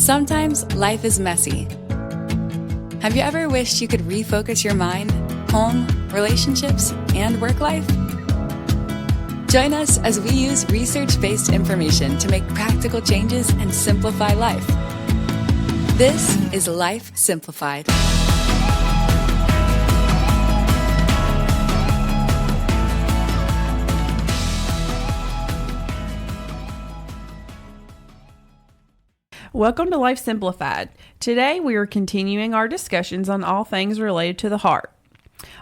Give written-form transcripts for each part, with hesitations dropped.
Sometimes life is messy. Have you ever wished you could refocus your mind, home, relationships, and work life? Join us as we use research-based information to make practical changes and simplify life. This is Life Simplified. Welcome to Life Simplified. Today we are continuing our discussions on all things related to the heart.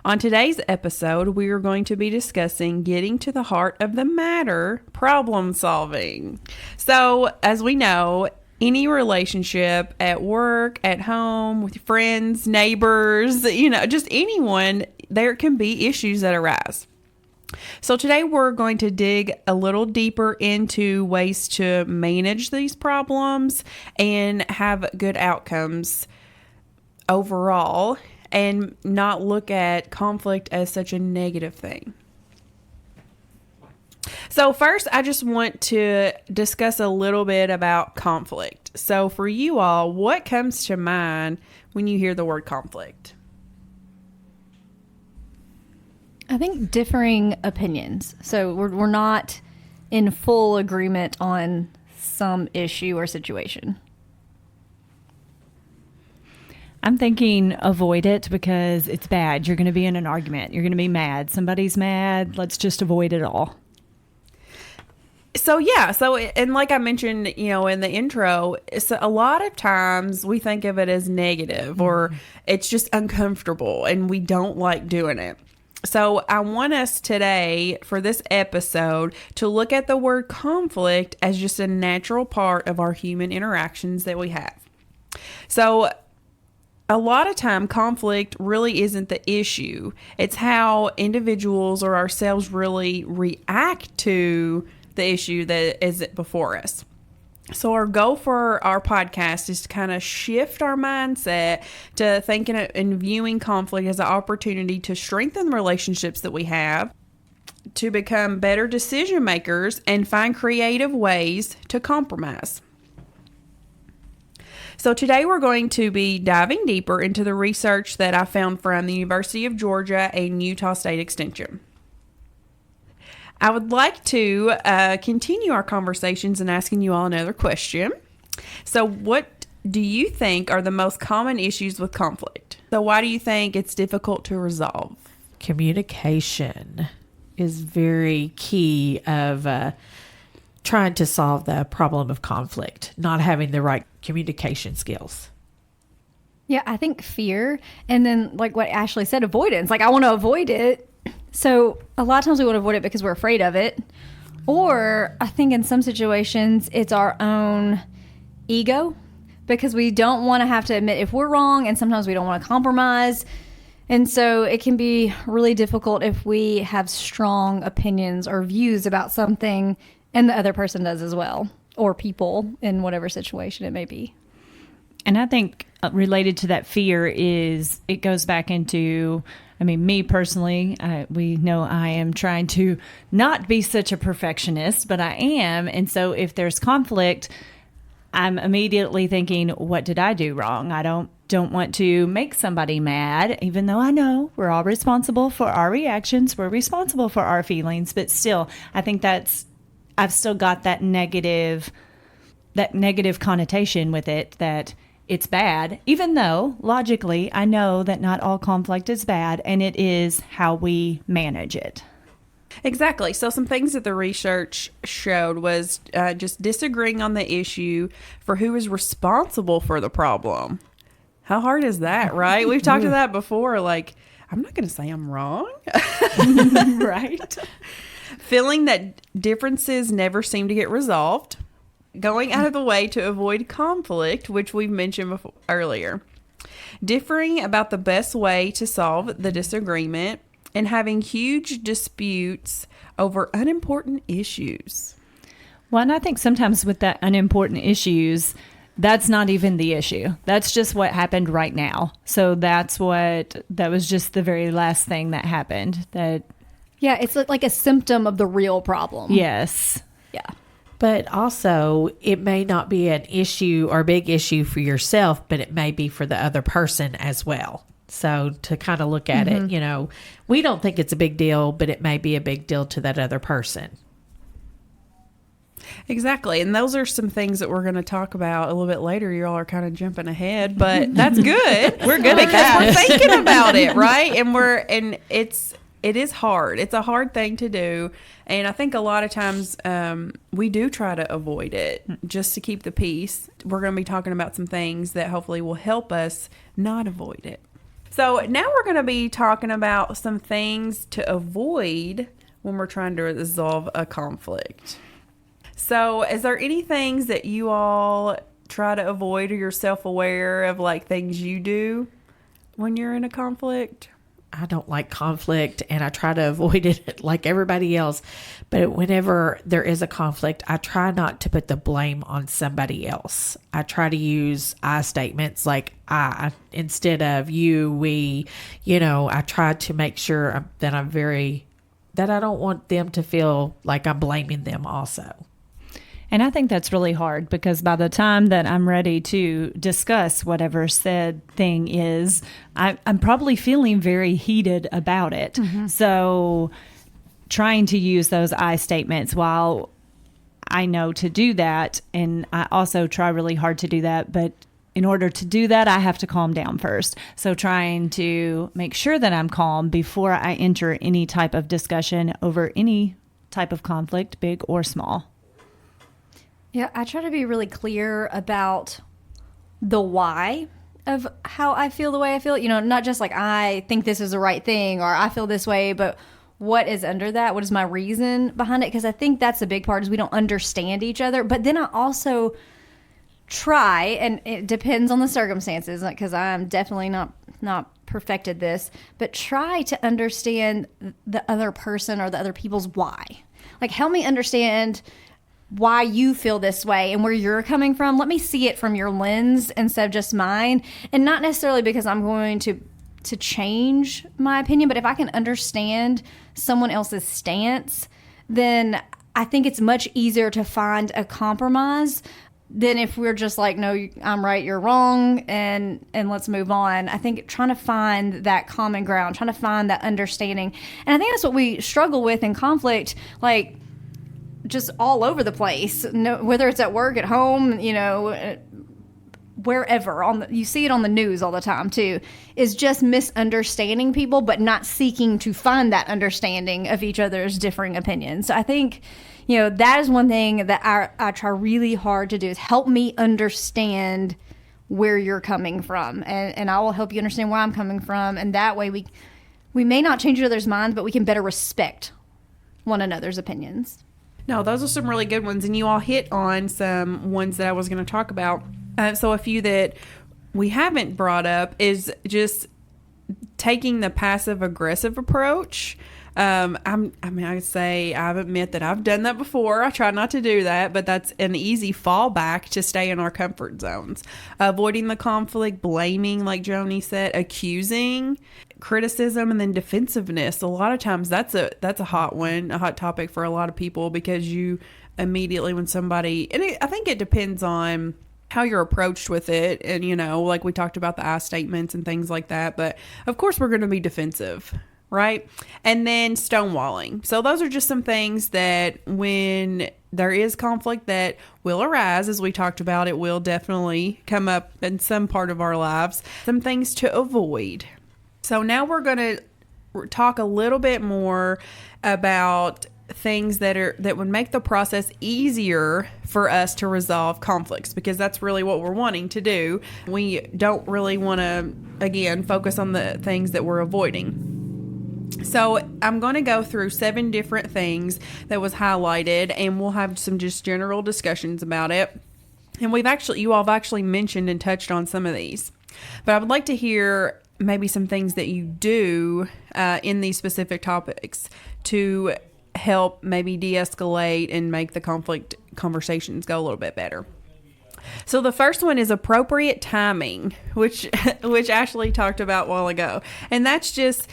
On today's episode, we are going to be discussing getting to the heart of the matter, problem solving. So, as we know, any relationship at work, at home, with your friends, neighbors, just anyone, there can be issues that arise. So today we're going to dig a little deeper into ways to manage these problems and have good outcomes overall and not look at conflict as such a negative thing. So first, I just want to discuss a little bit about conflict. So for you all, what comes to mind when you hear the word conflict? I think differing opinions. So we're not in full agreement on some issue or situation. I'm thinking avoid it because it's bad. You're going to be in an argument. You're going to be mad. Somebody's mad. Let's just avoid it all. So, and like I mentioned, in the intro, a lot of times we think of it as negative or it's just uncomfortable and we don't like doing it. So I want us today for this episode to look at the word conflict as just a natural part of our human interactions that we have. So a lot of time conflict really isn't the issue. It's how individuals or ourselves really react to the issue that is before us. So our goal for our podcast is to kind of shift our mindset to thinking and viewing conflict as an opportunity to strengthen the relationships that we have, to become better decision makers, and find creative ways to compromise. So today we're going to be diving deeper into the research that I found from the University of Georgia and Utah State Extension. I would like to continue our conversations and asking you all another question. So what do you think are the most common issues with conflict? So why do you think it's difficult to resolve? Communication is very key of trying to solve the problem of conflict, not having the right communication skills. Yeah, I think fear. And then like what Ashley said, avoidance. Like I want to avoid it. So a lot of times we want to avoid it because we're afraid of it. Or I think in some situations it's our own ego because we don't want to have to admit if we're wrong, and sometimes we don't want to compromise. And so it can be really difficult if we have strong opinions or views about something and the other person does as well, or people in whatever situation it may be. And I think related to that fear is it goes back into, me personally, we know I am trying to not be such a perfectionist, but I am. And so if there's conflict, I'm immediately thinking, what did I do wrong? I don't want to make somebody mad, even though I know we're all responsible for our reactions. We're responsible for our feelings. But still, I think I've still got that negative connotation with it, that it's bad, even though logically I know that not all conflict is bad, and it is how we manage it. Exactly. So some things that the research showed was just disagreeing on the issue for who is responsible for the problem. How hard is that, right? We've talked about that before. Like, I'm not going to say I'm wrong. Right? Feeling that differences never seem to get resolved. Going out of the way to avoid conflict, which we've mentioned earlier. Differing about the best way to solve the disagreement, and having huge disputes over unimportant issues. Well, and I think sometimes with that unimportant issues, that's not even the issue. That's just what happened right now. So that was just the very last thing that happened. Yeah, it's like a symptom of the real problem. Yes. Yeah. But also, it may not be an issue or a big issue for yourself, but it may be for the other person as well. So to kind of look at it, we don't think it's a big deal, but it may be a big deal to that other person. Exactly. And those are some things that we're going to talk about a little bit later. You all are kind of jumping ahead, but that's good. We're good at that. We're thinking about it, right? And it is hard. It's a hard thing to do. And I think a lot of times we do try to avoid it just to keep the peace. We're going to be talking about some things that hopefully will help us not avoid it. So now we're going to be talking about some things to avoid when we're trying to resolve a conflict. So is there any things that you all try to avoid, or you're self-aware of, like things you do when you're in a conflict? I don't like conflict, and I try to avoid it like everybody else. But whenever there is a conflict, I try not to put the blame on somebody else. I try to use I statements like I instead of you, we. I try to make sure that I don't want them to feel like I'm blaming them also. And I think that's really hard, because by the time that I'm ready to discuss whatever said thing is, I'm probably feeling very heated about it. Mm-hmm. So trying to use those I statements, while I know to do that, and I also try really hard to do that, but in order to do that, I have to calm down first. So trying to make sure that I'm calm before I enter any type of discussion over any type of conflict, big or small. Yeah, I try to be really clear about the why of how I feel the way I feel. Not just like I think this is the right thing or I feel this way, but what is under that? What is my reason behind it? Because I think that's a big part, is we don't understand each other. But then I also try, and it depends on the circumstances, because I'm definitely not perfected this, but try to understand the other person or the other people's why. Like, help me understand why you feel this way and where you're coming from. Let me see it from your lens instead of just mine. And not necessarily because I'm going to change my opinion, but if I can understand someone else's stance, then I think it's much easier to find a compromise than if we're just like, no, I'm right, you're wrong, and let's move on. I think trying to find that common ground, trying to find that understanding. And I think that's what we struggle with in conflict, like, just all over the place, whether it's at work, at home, wherever. You see it on the news all the time too, is just misunderstanding people, but not seeking to find that understanding of each other's differing opinions. So I think, that is one thing that I try really hard to do, is help me understand where you're coming from, and I will help you understand where I'm coming from, and that way we may not change each other's minds, but we can better respect one another's opinions. No, those are some really good ones, and you all hit on some ones that I was going to talk about. So a few that we haven't brought up is just taking the passive-aggressive approach. I admit that I've done that before. I try not to do that, but that's an easy fallback to stay in our comfort zones. Avoiding the conflict, blaming, like Joni said, accusing, criticism, and then defensiveness. A lot of times that's a hot one, a hot topic for a lot of people, because you immediately, when somebody, I think it depends on how you're approached with it, and like we talked about the I statements and things like that, but of course we're going to be defensive, right? And then stonewalling. So those are just some things that when there is conflict that will arise, as we talked about, it will definitely come up in some part of our lives, some things to avoid. So now we're going to talk a little bit more about things that would make the process easier for us to resolve conflicts, because that's really what we're wanting to do. We don't really want to, again, focus on the things that we're avoiding. So I'm going to go through 7 different things that was highlighted, and we'll have some just general discussions about it. And you all have actually mentioned and touched on some of these, but I would like to hear maybe some things that you do in these specific topics to help maybe de-escalate and make the conflict conversations go a little bit better. So the first one is appropriate timing, which Ashley talked about a while ago. And that's just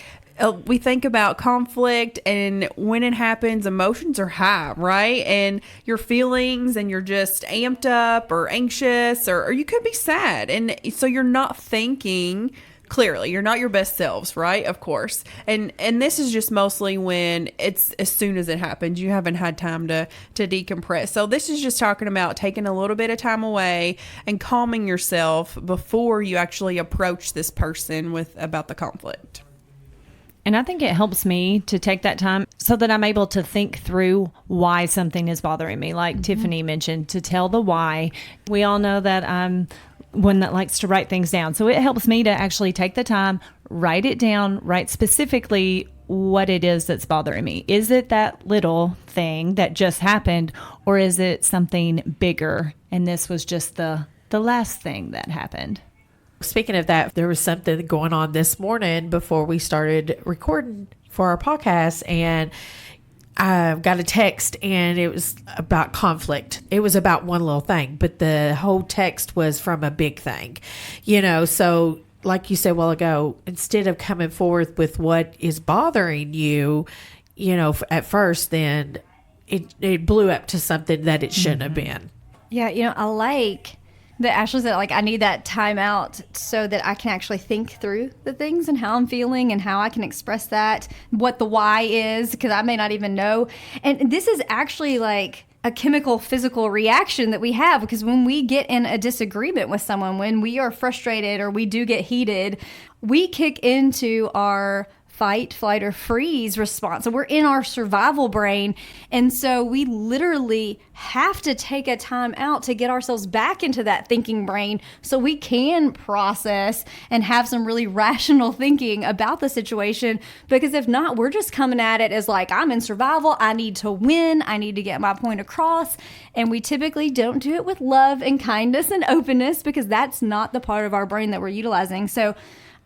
we think about conflict, and when it happens, emotions are high, right? And your feelings, and you're just amped up or anxious, or you could be sad. And so you're not thinking clearly. You're not your best selves, right? Of course. And this is just mostly when it's as soon as it happens. You haven't had time to decompress. So this is just talking about taking a little bit of time away and calming yourself before you actually approach this person about the conflict. And I think it helps me to take that time so that I'm able to think through why something is bothering me. Like Tiffany mentioned, to tell the why. We all know that I'm one that likes to write things down. So it helps me to actually take the time, write it down, write specifically what it is that's bothering me. Is it that little thing that just happened, or is it something bigger? And this was just the last thing that happened. Speaking of that, there was something going on this morning before we started recording for our podcast, and I got a text, and it was about conflict. It was about one little thing, but the whole text was from a big thing, so like you said a while ago, instead of coming forth with what is bothering you, at first, then it blew up to something that it shouldn't have been. Yeah, I like that Ashley said, I need that time out so that I can actually think through the things and how I'm feeling and how I can express that, what the why is, because I may not even know. And this is actually like a chemical, physical reaction that we have, because when we get in a disagreement with someone, when we are frustrated or we do get heated, we kick into our fight, flight, or freeze response. So we're in our survival brain. And so we literally have to take a time out to get ourselves back into that thinking brain so we can process and have some really rational thinking about the situation. Because if not, we're just coming at it as like, I'm in survival. I need to win. I need to get my point across. And we typically don't do it with love and kindness and openness, because that's not the part of our brain that we're utilizing. So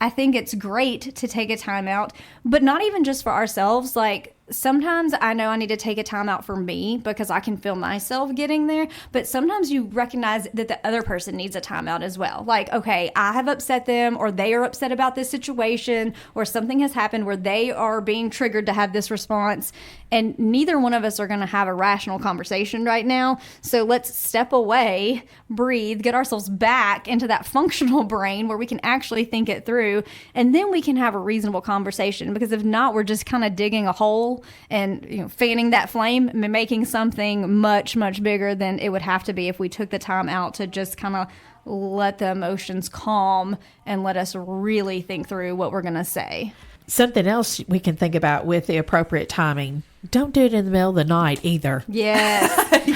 I think it's great to take a time out, but not even just for ourselves. Like, sometimes I know I need to take a time out for me because I can feel myself getting there, but sometimes you recognize that the other person needs a time out as well. Like, okay, I have upset them, or they are upset about this situation, or something has happened where they are being triggered to have this response, and neither one of us are going to have a rational conversation right now. So let's step away, breathe, get ourselves back into that functional brain where we can actually think it through, and then we can have a reasonable conversation. Because if not, we're just kind of digging a hole and fanning that flame and making something much, much bigger than it would have to be if we took the time out to just kind of let the emotions calm and let us really think through what we're going to say. Something else we can think about with the appropriate timing: don't do it in the middle of the night either. Yes.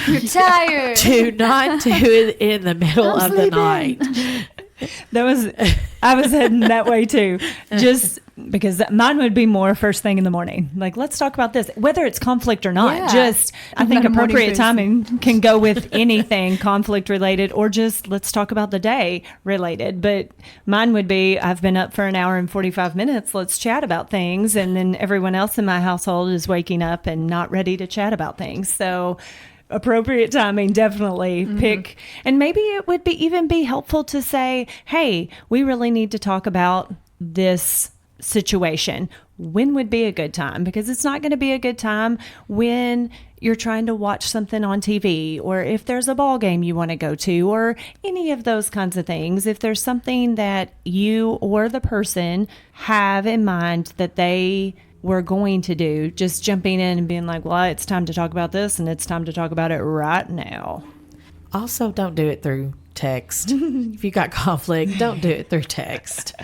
You're tired. Do not do it in the middle of the night. I was heading that way too, just because mine would be more first thing in the morning. Like, let's talk about this, whether it's conflict or not. Yeah. I think appropriate timing can go with anything conflict related, or just let's talk about the day related. But mine would be, I've been up for an hour and 45 minutes. Let's chat about things. And then everyone else in my household is waking up and not ready to chat about things. So appropriate timing, definitely pick. And maybe it would even be helpful to say, hey, we really need to talk about this situation. When would be a good time? Because it's not going to be a good time when you're trying to watch something on TV, or if there's a ball game you want to go to, or any of those kinds of things. If there's something that you or the person have in mind that they were going to do, just jumping in and being like, well, it's time to talk about this, and it's time to talk about it right now. Also, don't do it through text. If you got conflict, don't do it through text.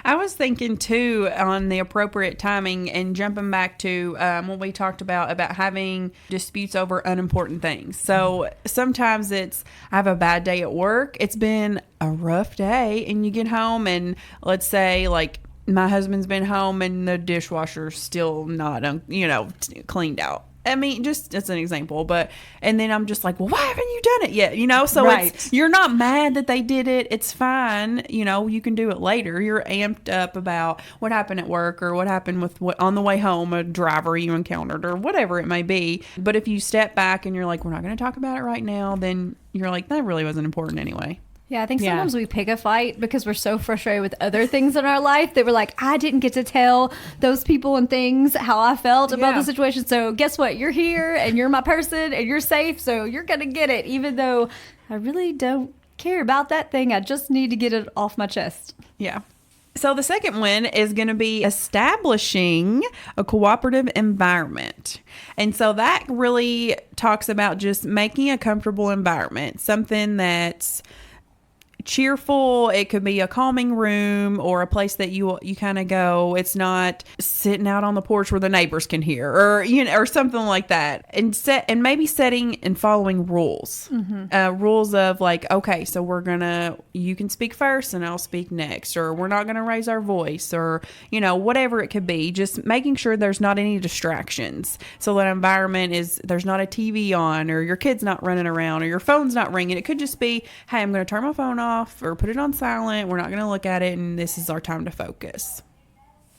I was thinking too on the appropriate timing, and jumping back to what we talked about having disputes over unimportant things. So sometimes I have a bad day at work. It's been a rough day, and you get home, and let's say like my husband's been home and the dishwasher's still not, cleaned out. I mean, just as an example, and then I'm just like, well, why haven't you done it yet? So right. You're not mad that they did it. It's fine. You can do it later. You're amped up about what happened at work, or what happened with on the way home, a driver you encountered, or whatever it may be. But if you step back and you're like, we're not going to talk about it right now, then you're like, that really wasn't important anyway. Yeah, I think Yeah. sometimes we pick a fight because we're so frustrated with other things in our life that we're like, I didn't get to tell those people and things how I felt about Yeah. the situation. So guess what? You're here and you're my person and you're safe. So you're going to get it, even though I really don't care about that thing. I just need to get it off my chest. Yeah. So the second one is going to be establishing a cooperative environment. And so that really talks about just making a comfortable environment, something that's cheerful. It could be a calming room or a place that you kind of go. It's not sitting out on the porch where the neighbors can hear, or or something like that. And maybe setting and following rules, rules of like, okay, so you can speak first and I'll speak next, or we're not gonna raise our voice, or whatever it could be. Just making sure there's not any distractions, so that environment there's not a TV on, or your kid's not running around, or your phone's not ringing. It could just be, hey, I'm gonna turn my phone off or put it on silent. We're not going to look at it, and this is our time to focus.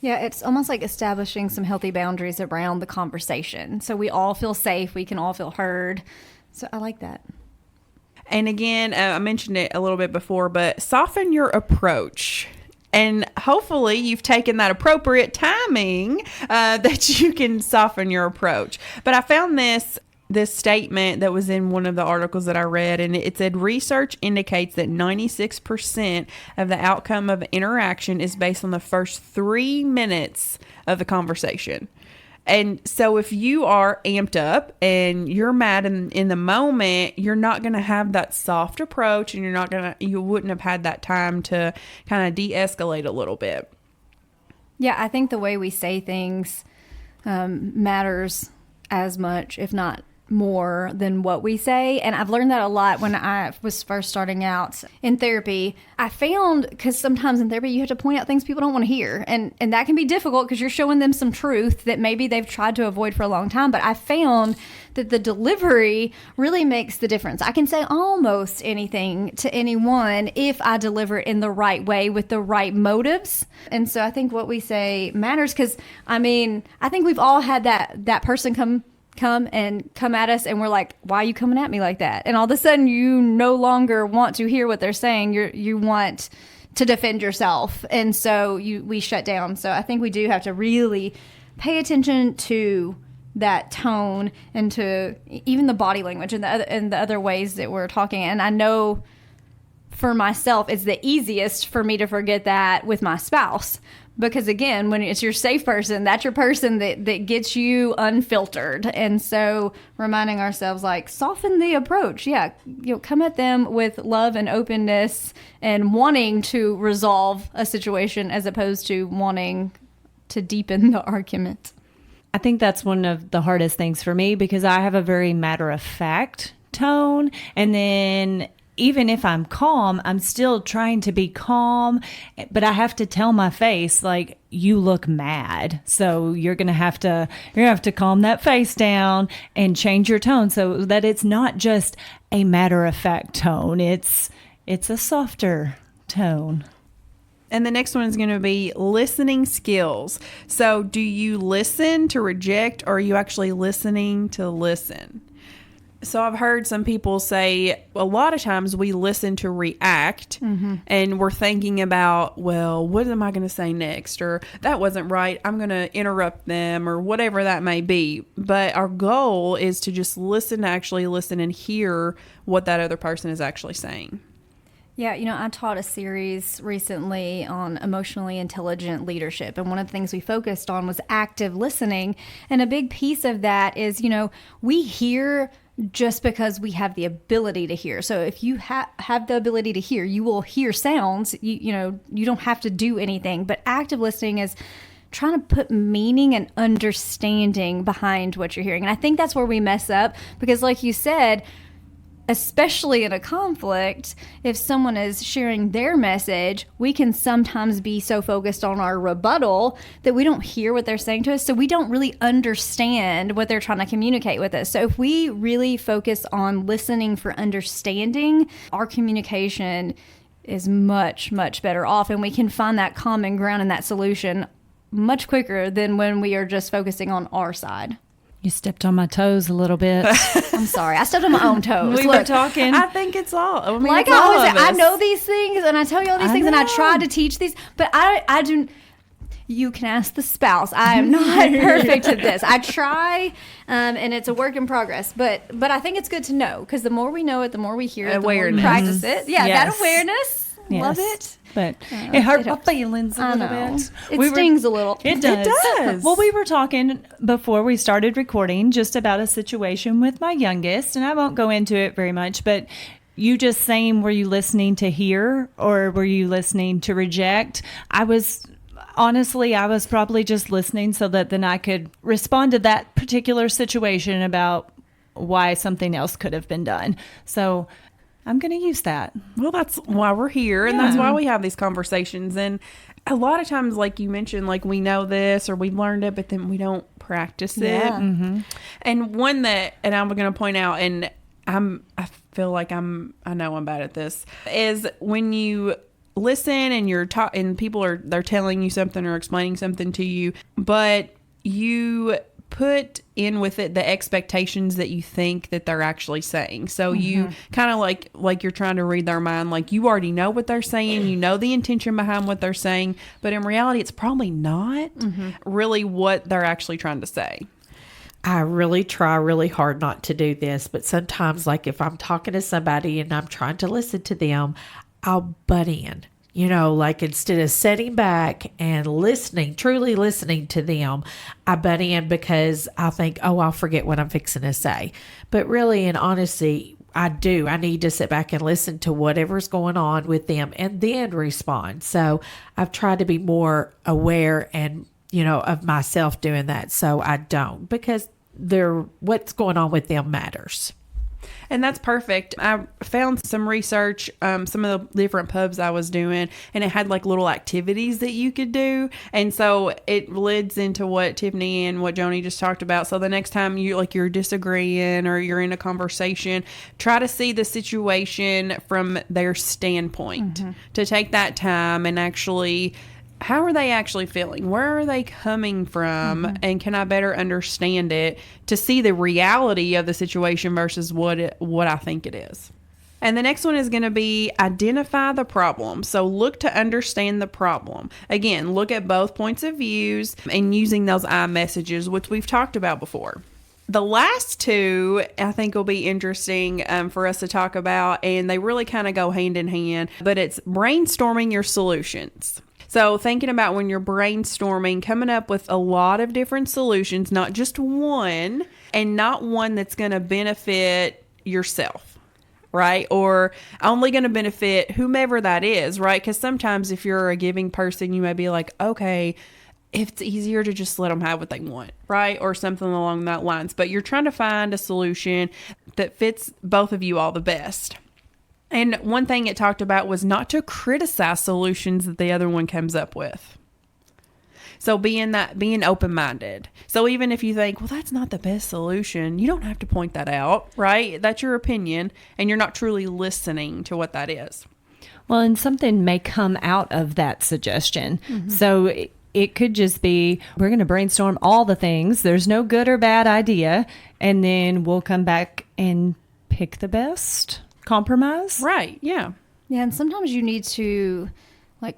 Yeah, it's almost like establishing some healthy boundaries around the conversation. So we all feel safe. We can all feel heard. So I like that. And again, I mentioned it a little bit before, but soften your approach. And hopefully you've taken that appropriate timing that you can soften your approach. But I found this statement that was in one of the articles that I read, and it said research indicates that 96% of the outcome of interaction is based on the first 3 minutes of the conversation. And so if you are amped up and you're mad in the moment, you're not going to have that soft approach, and you wouldn't have had that time to kind of de-escalate a little bit. Yeah, I think the way we say things matters as much, if not more, than what we say. And I've learned that a lot when I was first starting out in therapy. I found, because sometimes in therapy you have to point out things people don't want to hear, and that can be difficult because you're showing them some truth that maybe they've tried to avoid for a long time. But I found that the delivery really makes the difference. I can say almost anything to anyone if I deliver it in the right way with the right motives. And so I think what we say matters, because I think we've all had that person come at us and we're like, why are you coming at me like that? And all of a sudden you no longer want to hear what they're saying. You want to defend yourself, and so we shut down. So I think we do have to really pay attention to that tone and to even the body language and the other ways that we're talking. And I know for myself, it's the easiest for me to forget that with my spouse. Because again, when it's your safe person, that's your person that gets you unfiltered. And so reminding ourselves, like, soften the approach. Yeah, come at them with love and openness and wanting to resolve a situation as opposed to wanting to deepen the argument. I think that's one of the hardest things for me, because I have a very matter-of-fact tone, and then even if I'm calm, I'm still trying to be calm, but I have to tell my face, like, you look mad. So you're going to have to calm that face down and change your tone so that it's not just a matter-of-fact tone. It's a softer tone. And the next one is going to be listening skills. So do you listen to reject, or are you actually listening to listen? So I've heard some people say a lot of times we listen to react, and we're thinking about, well, what am I going to say next? Or that wasn't right, I'm going to interrupt them, or whatever that may be. But our goal is to just actually listen and hear what that other person is actually saying. Yeah, I taught a series recently on emotionally intelligent leadership, and one of the things we focused on was active listening. And a big piece of that is, we hear just because we have the ability to hear. So if you have the ability to hear, you will hear sounds. You don't have to do anything. But active listening is trying to put meaning and understanding behind what you're hearing. And I think that's where we mess up, because like you said, especially in a conflict, if someone is sharing their message, we can sometimes be so focused on our rebuttal that we don't hear what they're saying to us. So we don't really understand what they're trying to communicate with us. So if we really focus on listening for understanding, our communication is much, much better off, and we can find that common ground and that solution much quicker than when we are just focusing on our side. You stepped on my toes a little bit. I'm sorry. I stepped on my own toes. We were talking. I think it's all. I mean, Like it's I all always of say, I us. know these things and I tell you all these things and I know. try to teach these, but I do. You can ask the spouse. I am not perfect at this. I try, and it's a work in progress. But I think it's good to know, because the more we know it, the more we hear it, the more we Awareness. practice it. Yeah, Yes. that awareness. Love it. But it hurt my helps. feelings a I little know. bit. It stings a little. It does. does. Well, we were talking before we started recording just about a situation with my youngest, and I won't go into it very much, but you just saying, were you listening to hear or were you listening to reject? Honestly, I was probably just listening so that then I could respond to that particular situation about why something else could have been done. So I'm going to use that. Well, that's why we're here, and that's why we have these conversations. And a lot of times, like you mentioned, like we know this or we've learned it, but then we don't practice it. Yeah. And one that, and I'm going to point out, and I feel like I know I'm bad at this, is when you listen and you're and people they're telling you something or explaining something to you, but you put in with it the expectations that you think that they're actually saying. So you kind of like you're trying to read their mind, like you already know what they're saying, you know the intention behind what they're saying, but in reality it's probably not really what they're actually trying to say. I really try really hard not to do this, but sometimes, like if I'm talking to somebody and I'm trying to listen to them, I'll butt in. You know, like instead of sitting back and listening, truly listening to them, I butt in because I think, oh, I'll forget what I'm fixing to say. But really, in honesty, I do. I need to sit back and listen to whatever's going on with them and then respond. So I've tried to be more aware and, of myself doing that. So I don't, because what's going on with them matters. And that's perfect. I found some research, some of the different pubs I was doing, and it had like little activities that you could do. And so it leads into what Tiffany and what Joni just talked about. So the next time you're disagreeing or you're in a conversation, try to see the situation from their standpoint, to take that time and actually, how are they actually feeling? Where are they coming from? And can I better understand it to see the reality of the situation versus what I think it is? And the next one is going to be identify the problem. So look to understand the problem. Again, look at both points of views and using those I messages, which we've talked about before. The last two, I think, will be interesting for us to talk about, and they really kind of go hand in hand, but it's brainstorming your solutions. So thinking about when you're brainstorming, coming up with a lot of different solutions, not just one, and not one that's going to benefit yourself, right? Or only going to benefit whomever that is, right? Because sometimes if you're a giving person, you may be like, okay, it's easier to just let them have what they want, right? Or something along that lines. But you're trying to find a solution that fits both of you all the best. And one thing it talked about was not to criticize solutions that the other one comes up with. So being open-minded. So even if you think, well, that's not the best solution, you don't have to point that out, right? That's your opinion, and you're not truly listening to what that is. Well, and something may come out of that suggestion. So it could just be, we're going to brainstorm all the things. There's no good or bad idea. And then we'll come back and pick the best compromise. Right, yeah. Yeah, and sometimes you need to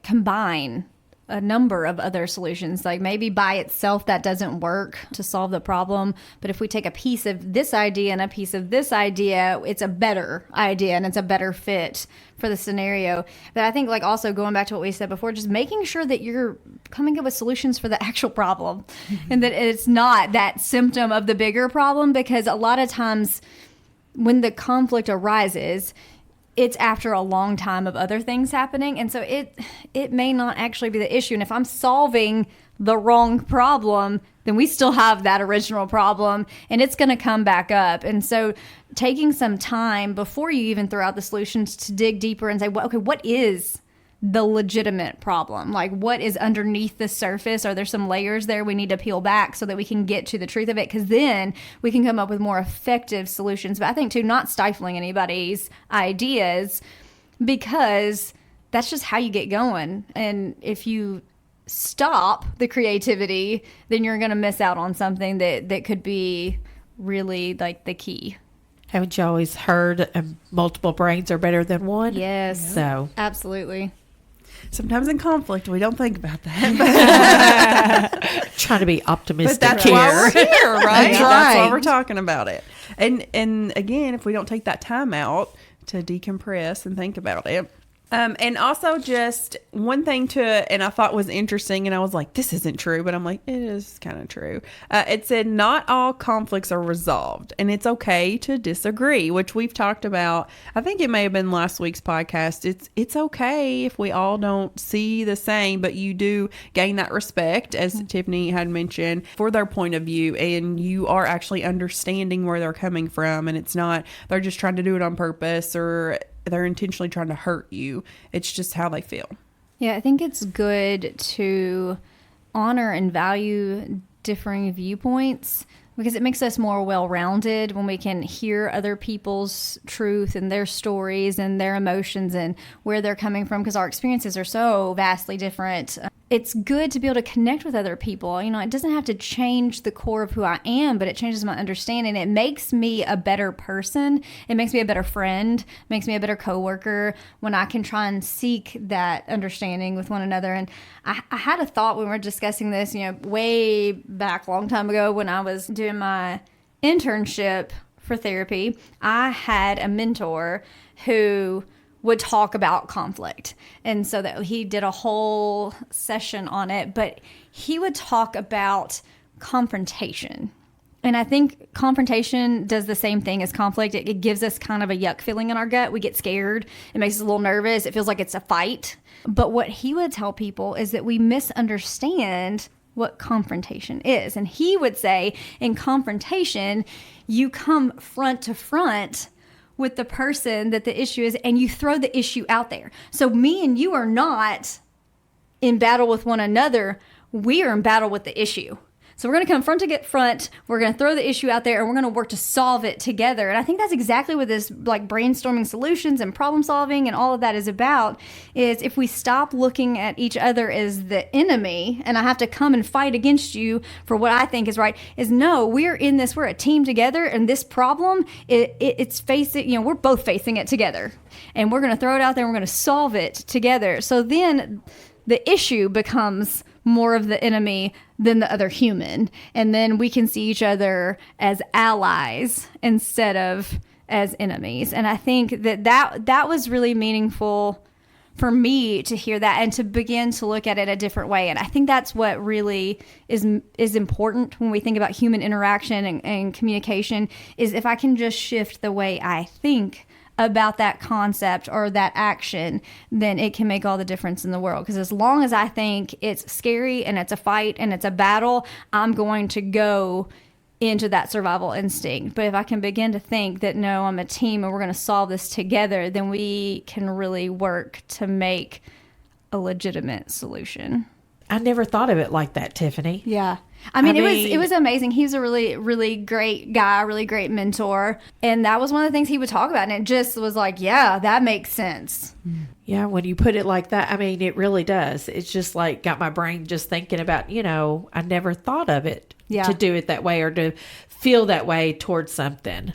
combine a number of other solutions. Like maybe by itself that doesn't work to solve the problem, but if we take a piece of this idea and a piece of this idea, it's a better idea and it's a better fit for the scenario. But I think also going back to what we said before, just making sure that you're coming up with solutions for the actual problem and that it's not that symptom of the bigger problem, because a lot of times when the conflict arises, it's after a long time of other things happening. And so it may not actually be the issue. And if I'm solving the wrong problem, then we still have that original problem and it's going to come back up. And so taking some time before you even throw out the solutions to dig deeper and say, well, okay, what is the legitimate problem? Like what is underneath the surface? Are there some layers there we need to peel back so that we can get to the truth of it? Because then we can come up with more effective solutions. But I think too, not stifling anybody's ideas, because that's just how you get going. And if you stop the creativity, then you're going to miss out on something that could be really like the key. Haven't you always heard multiple brains are better than one? Yes. So Absolutely. Sometimes in conflict, we don't think about that. trying to be optimistic But that's here. why we're here, right? That's That's why right. we're talking about it. And again, if we don't take that time out to decompress and think about it. And also just one thing and I thought was interesting, and I was like, this isn't true, but I'm like, it is kind of true. It said not all conflicts are resolved, and it's okay to disagree, which we've talked about. I think it may have been last week's podcast. It's okay if we all don't see the same, but you do gain that respect, as Tiffany had mentioned, for their point of view, and you are actually understanding where they're coming from, and it's not they're just trying to do it on purpose or they're intentionally trying to hurt you. It's just how they feel. Yeah, I think it's good to honor and value differing viewpoints because it makes us more well-rounded when we can hear other people's truth and their stories and their emotions and where they're coming from, because our experiences are so vastly different. It's good to be able to connect with other people. You know, it doesn't have to change the core of who I am, but it changes my understanding. It makes me a better person. It makes me a better friend, makes me a better coworker when I can try and seek that understanding with one another. And I had a thought when we were discussing this, you know, way back a long time ago when I was doing my internship for therapy. I had a mentor who would talk about conflict. And so that he did a whole session on it, but he would talk about confrontation. And I think confrontation does the same thing as conflict. It gives us kind of a yuck feeling in our gut. We get scared. It makes us a little nervous. It feels like it's a fight. But what he would tell people is that we misunderstand what confrontation is. And he would say in confrontation, you come front to front with the person that the issue is, and you throw the issue out there. So me and you are not in battle with one another. We are in battle with the issue. So we're going to come front to get front. We're going to throw the issue out there, and we're going to work to solve it together. And I think that's exactly what this like brainstorming solutions and problem solving and all of that is about, is if we stop looking at each other as the enemy and I have to come and fight against you for what I think is right, is no, we're in this, we're a team together, and this problem, it's facing, you know, we're both facing it together. And we're going to throw it out there and we're going to solve it together. So then the issue becomes more of the enemy than the other human. And then we can see each other as allies instead of as enemies. And I think that was really meaningful for me to hear that and to begin to look at it a different way. And I think that's what really is important when we think about human interaction and communication, is if I can just shift the way I think about that concept or that action, then it can make all the difference in the world. Because as long as I think it's scary and it's a fight and it's a battle, I'm going to go into that survival instinct. But if I can begin to think that, no, I'm a team and we're going to solve this together, then we can really work to make a legitimate solution. I never thought of it like that, Tiffany. Yeah. I mean, it was amazing. He was a really, really great guy, really great mentor. And that was one of the things he would talk about. And it just was like, yeah, that makes sense. Yeah, when you put it like that, I mean, it really does. It's just like got my brain just thinking about, you know, I never thought of it to do it that way or to feel that way towards something.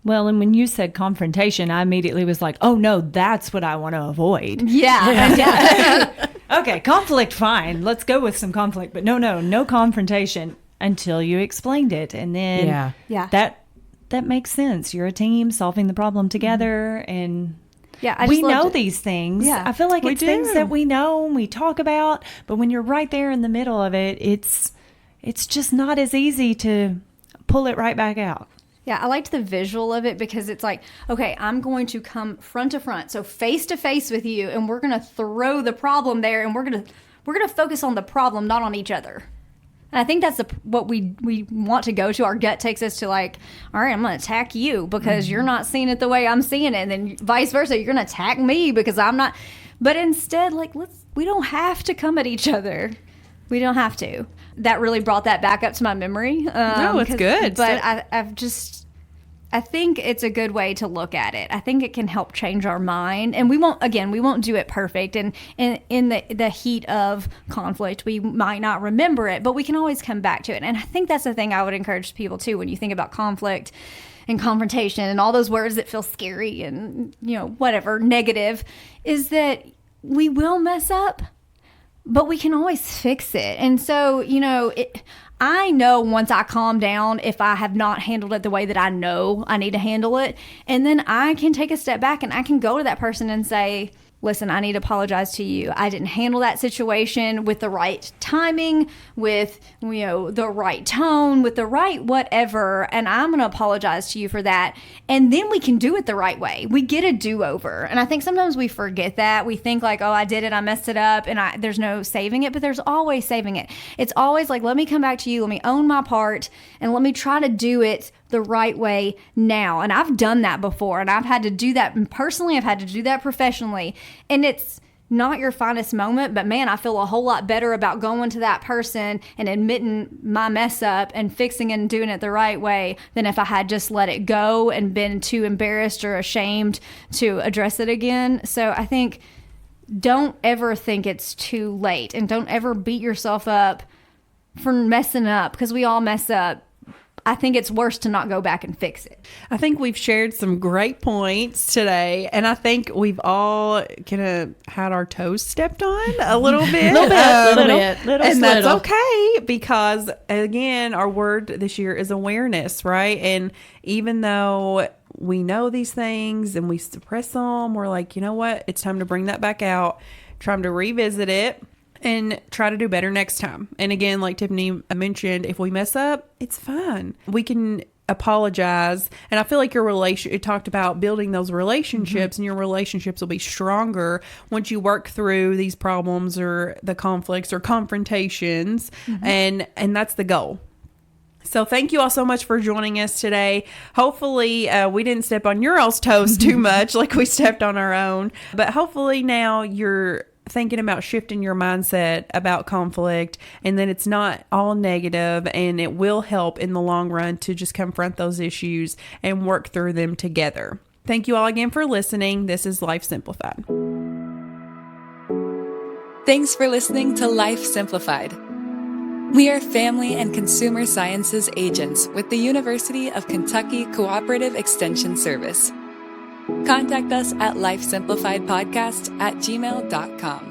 Well, and when you said confrontation, I immediately was like, oh, no, that's what I want to avoid. Yeah. Okay, conflict, fine. Let's go with some conflict. But no confrontation until you explained it. And then that makes sense. You're a team solving the problem together. And we know these things. Yeah. I feel like it's things that we know and we talk about. But when you're right there in the middle of it, it's just not as easy to pull it right back out. Yeah, I liked the visual of it because it's like, okay, I'm going to come front to front, so face to face with you, and we're going to throw the problem there, and we're going to focus on the problem, not on each other. And I think that's what we want to go to. Our gut takes us to like, all right, I'm going to attack you because you're not seeing it the way I'm seeing it, and then vice versa, you're going to attack me because I'm not. But instead, like, we don't have to come at each other. We don't have to. That really brought that back up to my memory. No, it's good. But I think it's a good way to look at it. I think it can help change our mind. And we won't do it perfect. And in the heat of conflict, we might not remember it, but we can always come back to it. And I think that's the thing I would encourage people too, when you think about conflict and confrontation and all those words that feel scary and, whatever, negative, is that we will mess up, but we can always fix it. And so, I know once I calm down if I have not handled it the way that I know I need to handle it. And then I can take a step back and I can go to that person and say, listen, I need to apologize to you. I didn't handle that situation with the right timing, with, the right tone, with the right whatever. And I'm going to apologize to you for that. And then we can do it the right way. We get a do-over. And I think sometimes we forget that. We think like, oh, I did it, I messed it up, and there's no saving it, but there's always saving it. It's always like, let me come back to you, let me own my part, and let me try to do it the right way now. And I've done that before, and I've had to do that personally, I've had to do that professionally. And it's not your finest moment, but man, I feel a whole lot better about going to that person and admitting my mess up and fixing it and doing it the right way than if I had just let it go and been too embarrassed or ashamed to address it again. So I think don't ever think it's too late, and don't ever beat yourself up for messing up, because we all mess up. I think it's worse to not go back and fix it. I think we've shared some great points today, and I think we've all kind of had our toes stepped on a little bit. Little bit. And that's okay, because again, our word this year is awareness, right? And even though we know these things and we suppress them, we're like, you know what? It's time to bring that back out, time to revisit it, and try to do better next time. And again, like Tiffany mentioned, if we mess up, it's fine. We can apologize. And I feel like it talked about building those relationships, and your relationships will be stronger once you work through these problems or the conflicts or confrontations. And that's the goal. So thank you all so much for joining us today. Hopefully we didn't step on your all's toes too much like we stepped on our own. But hopefully now you're thinking about shifting your mindset about conflict, and then it's not all negative, and it will help in the long run to just confront those issues and work through them together. Thank you all again for listening. This is Life Simplified. Thanks for listening to Life Simplified. We are family and consumer sciences agents with the University of Kentucky Cooperative Extension Service. Contact us at lifesimplifiedpodcast@gmail.com.